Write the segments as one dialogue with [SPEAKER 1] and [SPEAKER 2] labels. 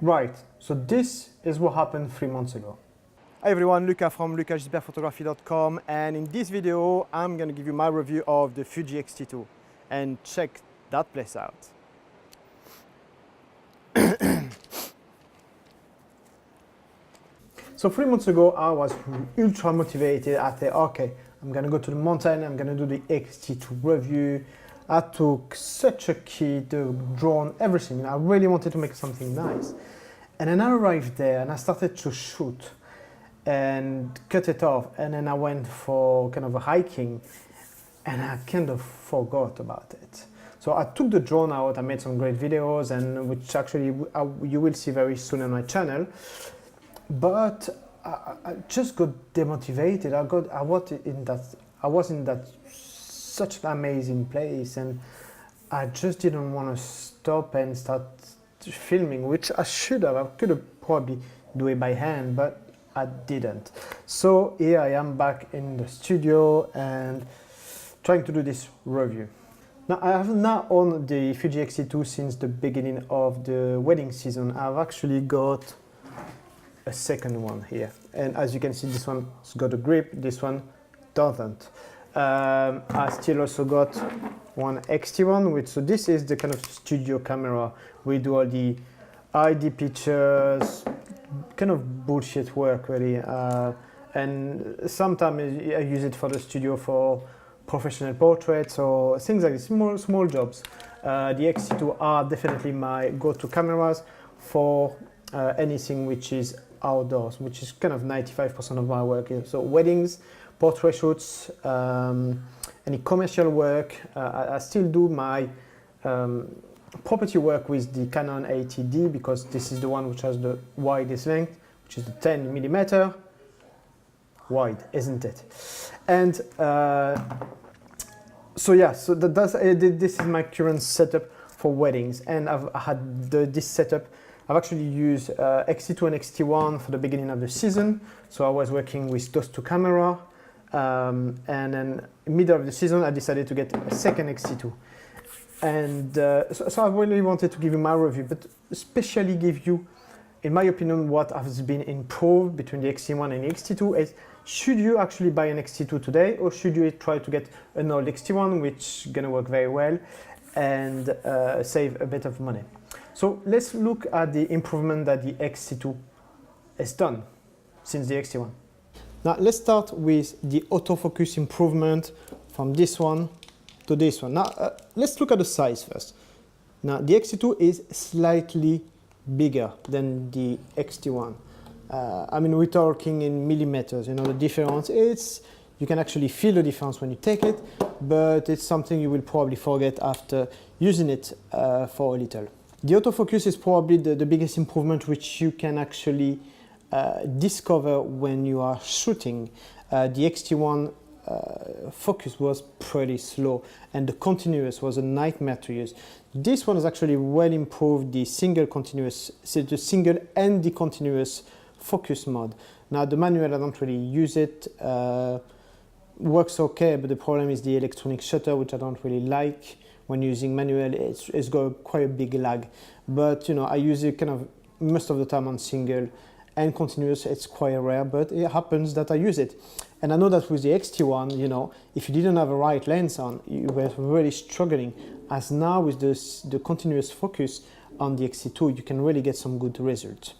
[SPEAKER 1] Right, so this is what happened 3 months ago. Hi everyone, Lukas from xt2, and in this video I'm going to give you my review of the Fuji xt2 and check that place out. So 3 months ago I was ultra motivated. I thought, okay, I'm going to go to the mountain, I'm going to do the xt2 review. I took such a kit, the drone, everything. I really wanted to make something nice. And then I arrived there and I started to shoot and cut it off, and then I went for kind of a hiking and I kind of forgot about it. So I took the drone out, I made some great videos, and which actually you will see very soon on my channel, but I just got demotivated. I was in that such an amazing place, and I just didn't want to stop and start filming, which I should have. I could have probably do it by hand, but I didn't. So here I am back in the studio and trying to do this review. Now I have now owned the Fuji xt2 since the beginning of the wedding season. I've actually got a second one here, and as you can see, this one's got a grip, this one doesn't. I still also got one xt1, so this is the kind of studio camera. We do all the ID pictures, kind of bullshit work really, and sometimes I use it for the studio for professional portraits or things like this, small jobs. The xt2 are definitely my go-to cameras for anything which is outdoors, which is kind of 95% of my work. So weddings, portrait shoots, any commercial work. I still do my property work with the Canon 80D because this is the one which has the widest length, which is the 10mm wide, isn't it? And so yeah, so this is my current setup for weddings, and I've had this setup. I've actually used xt2 and xt1 for the beginning of the season, so I was working with those two cameras, and then middle of the season I decided to get a second xt2. And so I really wanted to give you my review, but especially give you, in my opinion, what has been improved between the xt1 and the xt2. Is should you actually buy an xt2 today, or should you try to get an old xt1, which is going to work very well and save a bit of money. So let's look at the improvement that the xt2 has done since the xt1. Now let's start with the autofocus improvement from this one to this one. Now let's look at the size first. Now the xt2 is slightly bigger than the xt1. I mean, we're talking in millimeters. You know, the difference is, you can actually feel the difference when you take it, but it's something you will probably forget after using it for a little. The autofocus is probably the biggest improvement which you can actually discover when you are shooting. The xt1 focus was pretty slow, and the continuous was a nightmare to use. This one has actually well improved the single continuous, so the single and the continuous focus mode. Now the manual, I don't really use it. Works okay, but the problem is the electronic shutter, which I don't really like. When using manual, it's got quite a big lag. But you know, I use it kind of most of the time on single and continuous. It's quite rare, but it happens that I use it. And I know that with the xt1, you know, if you didn't have a right lens on, you were really struggling. As now with the continuous focus on the xt2, you can really get some good results.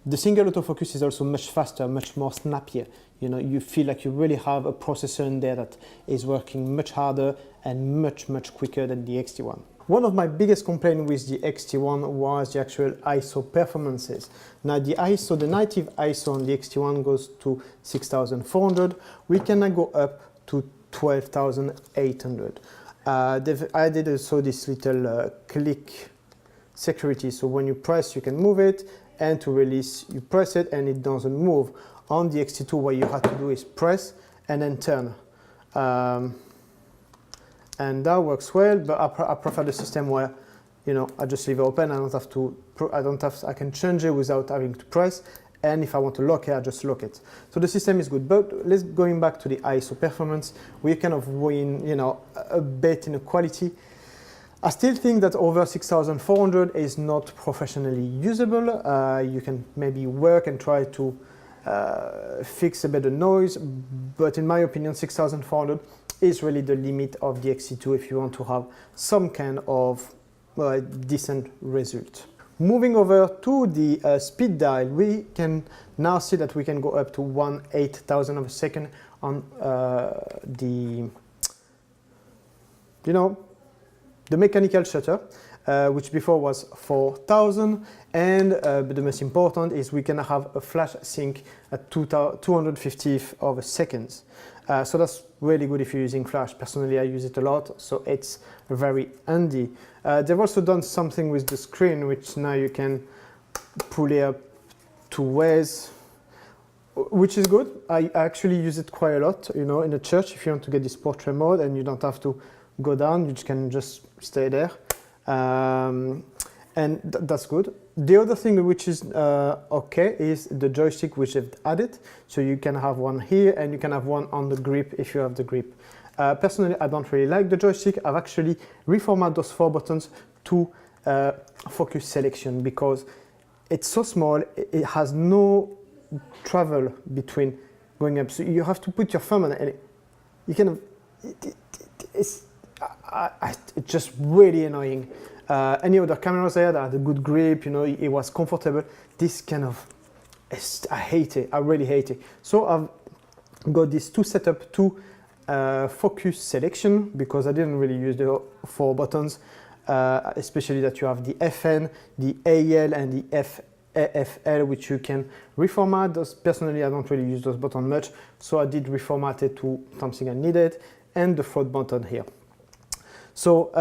[SPEAKER 1] The single autofocus is also much faster, much more snappier. You know, you feel like you really have a processor in there that is working much harder and much quicker than the xt1. One of my biggest complaints with the xt1 was the actual ISO performances. Now the ISO, the native ISO on the xt1 goes to 6400. We can now go up to 12,800. They've added also this little click security, so when you press you can move it, and to release you press it and it doesn't move. On the xt2, what you have to do is press and then turn. And that works well, but I prefer the system where, you know, I just leave it open. I can change it without having to press, and if I want to lock it, I just lock it. So the system is good. But let's going back to the ISO performance, we kind of win, you know, a bit in the quality. I still think that over 6400 is not professionally usable. You can maybe work and try to fix a better noise, but in my opinion 6400 is really the limit of the xt2 if you want to have some kind of decent result. Moving over to the speed dial, we can now see that we can go up to 1/8000 of a second on the mechanical shutter, which before was 4000, and but the most important is we can have a flash sync at 250th of a second. So that's really good if you're using flash. Personally, I use it a lot, so it's very handy. They've also done something with the screen, which now you can pull it up two ways, which is good. I actually use it quite a lot, in the church, if you want to get this portrait mode and you don't have to go down, you can just stay there. And that's good. The other thing which is okay is the joystick which they've added. So you can have one here and you can have one on the grip if you have the grip. Personally, I don't really like the joystick. I've actually reformatted those 4 buttons to focus selection because it's so small, it has no travel between going up. So you have to put your thumb on it and you kind of, it's just really annoying. Any other cameras there that had a good grip, it was comfortable. This kind of, I hate it. I really hate it. So I've got these two setup to focus selection because I didn't really use the 4 buttons, especially that you have the FN, the AL, and the AFL, which you can reformat. Those, personally, I don't really use those buttons much, so I did reformat it to something I needed, and the float button here. So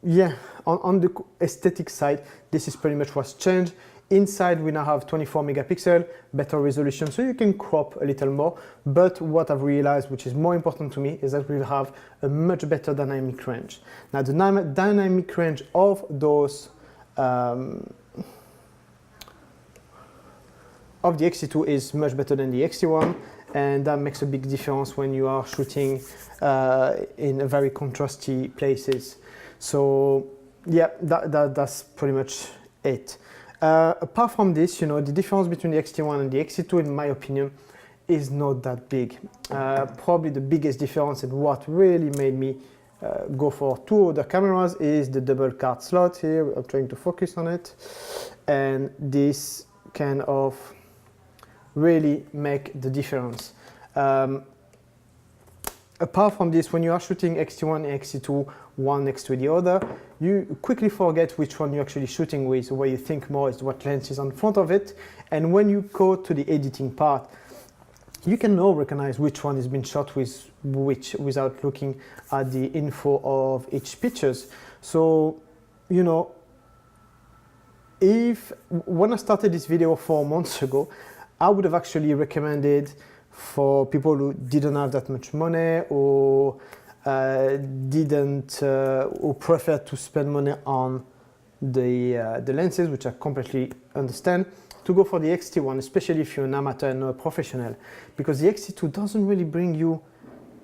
[SPEAKER 1] yeah, on the aesthetic side, this is pretty much what's changed. Inside, we now have 24 megapixel, better resolution, so you can crop a little more. But what I've realized, which is more important to me, is that we'll have a much better dynamic range. Now, the dynamic range of those of the xt2 is much better than the xt1, and that makes a big difference when you are shooting in very contrasty places. So yeah, that's pretty much it. Apart from this, the difference between the xt1 and the xt2, in my opinion, is not that big. Probably the biggest difference and what really made me go for 2 other cameras is the double card slot here. I'm trying to focus on it, and this kind of really make the difference. Apart from this, when you are shooting xt1 and xt2 one next to the other, you quickly forget which one you're actually shooting with. Where you think more is what lens is on front of it, and when you go to the editing part, you can now recognize which one has been shot with which without looking at the info of each pictures. So if when I started this video 4 months ago, I would have actually recommended for people who didn't have that much money or who prefer to spend money on the lenses, which I completely understand, to go for the xt1, especially if you're an amateur and not a professional, because the xt2 doesn't really bring you,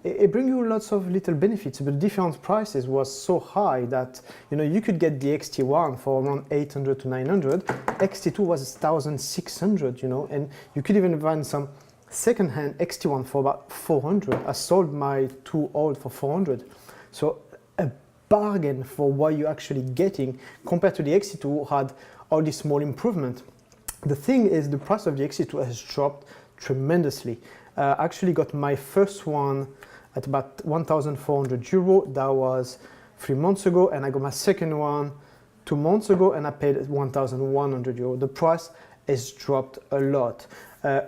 [SPEAKER 1] it brings you lots of little benefits, but the different prices was so high that you could get the xt1 for around 800 to 900, xt2 was 1600, and you could even find some second-hand xt1 for about 400. I sold my 2 old for 400, so a bargain for what you're actually getting compared to the xt2 who had all this small improvement. The thing is, the price of the xt2 has dropped tremendously. I actually got my first one at about 1,400 euro. That was 3 months ago, and I got my second one 2 months ago, and I paid 1,100 euro. The price has dropped a lot.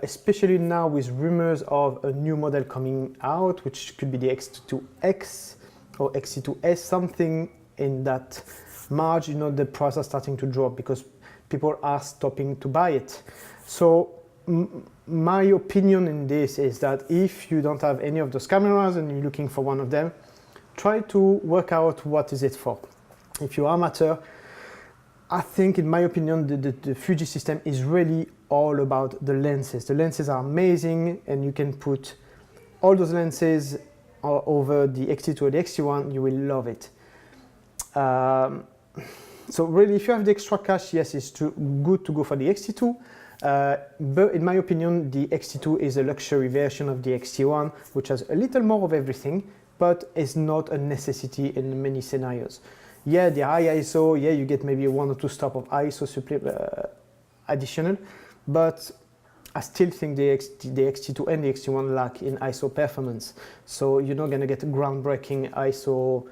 [SPEAKER 1] Especially now with rumors of a new model coming out, which could be the X2X or X2S, something in that margin, the price are starting to drop because people are stopping to buy it. So my opinion in this is that if you don't have any of those cameras and you're looking for one of them, try to work out what is it for. If you're amateur, I think, in my opinion, the Fuji system is really all about the lenses. The lenses are amazing, and you can put all those lenses over the Xt2 or the Xt1, you will love it. So really, if you have the extra cash, yes, it's good to go for the xt2. But in my opinion, the xt2 is a luxury version of the xt1, which has a little more of everything, but is not a necessity in many scenarios. Yeah, the high ISO, yeah, you get maybe 1 or 2 stops of ISO additional, but I still think the xt2 and the xt1 lack in ISO performance. So you're not going to get groundbreaking ISO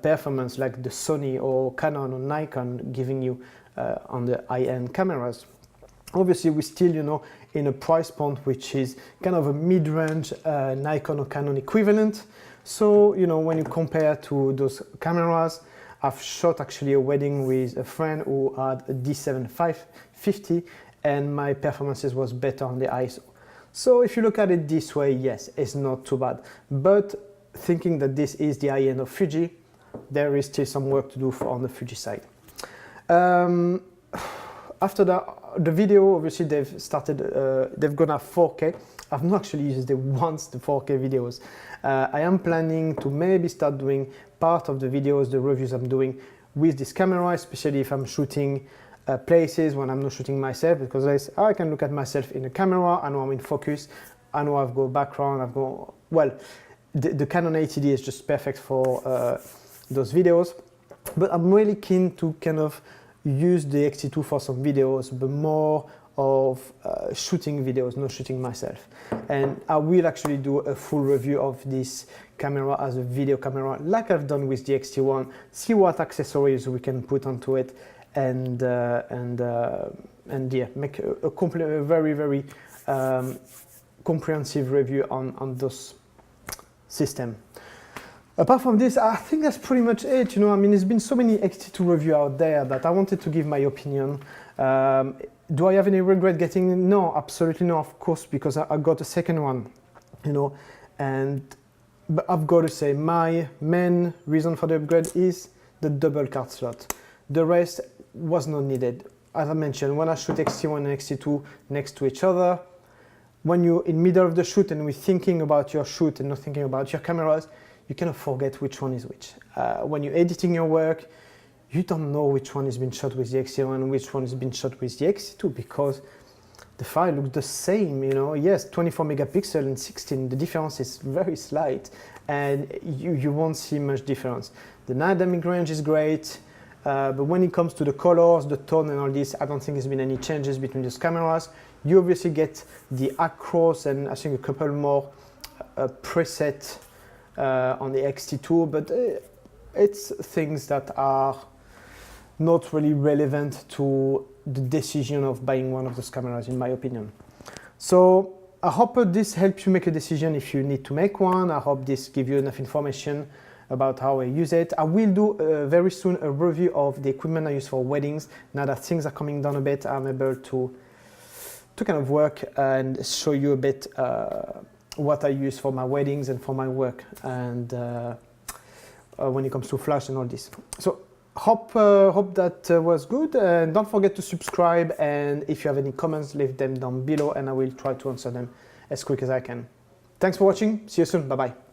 [SPEAKER 1] performance like the Sony or Canon or Nikon giving you on the high-end cameras. Obviously, we're still, you know, in a price point which is kind of a mid-range Nikon or Canon equivalent. So, you know, when you compare to those cameras, I've shot actually a wedding with a friend who had a D7 and my performances was better on the ISO. So if you look at it this way, yes, it's not too bad. But thinking that this is the high end of Fuji, there is still some work to do on the Fuji side. After the video, obviously they've started, they've gone at 4K. I've not actually used it once, the 4K videos. I am planning to maybe start doing part of the videos, the reviews I'm doing with this camera, especially if I'm shooting places when I'm not shooting myself, because I can look at myself in the camera, I know I'm in focus, I know I've got background, I've got, well, the Canon 80D is just perfect for those videos, but I'm really keen to kind of use the xt2 for some videos, but more of shooting videos, not shooting myself. And I will actually do a full review of this camera as a video camera, like I've done with the xt1, see what accessories we can put onto it, and yeah, make a very, very comprehensive review on those systems. Apart from this, I think that's pretty much it. You know, I mean, there's been so many xt2 reviews out there that I wanted to give my opinion. Do I have any regret getting it? No, absolutely no, of course, because I got a second one, you know, but I've got to say my main reason for the upgrade is the double card slot. The rest was not needed. As I mentioned, when I shoot xt1 and xt2 next to each other, when you're in middle of the shoot and we're thinking about your shoot and not thinking about your cameras, you kind of forget which one is which. When you're editing your work, you don't know which one has been shot with the xt1 and which one has been shot with the xt2 because the file looks the same, you know. Yes, 24 megapixel and 16, the difference is very slight and you won't see much difference. The dynamic range is great, but when it comes to the colors, the tone and all this, I don't think there's been any changes between those cameras. You obviously get the acros and I think a couple more preset on the xt2, but it's things that are not really relevant to the decision of buying one of those cameras, in my opinion. So I hope this helps you make a decision if you need to make one. I hope this gives you enough information about how I use it. I will do very soon a review of the equipment I use for weddings. Now that things are coming down a bit, I'm able to kind of work and show you a bit what I use for my weddings and for my work, and when it comes to flash and all this. So hope that was good, and don't forget to subscribe, and if you have any comments, leave them down below and I will try to answer them as quick as I can. Thanks for watching, see you soon, bye bye.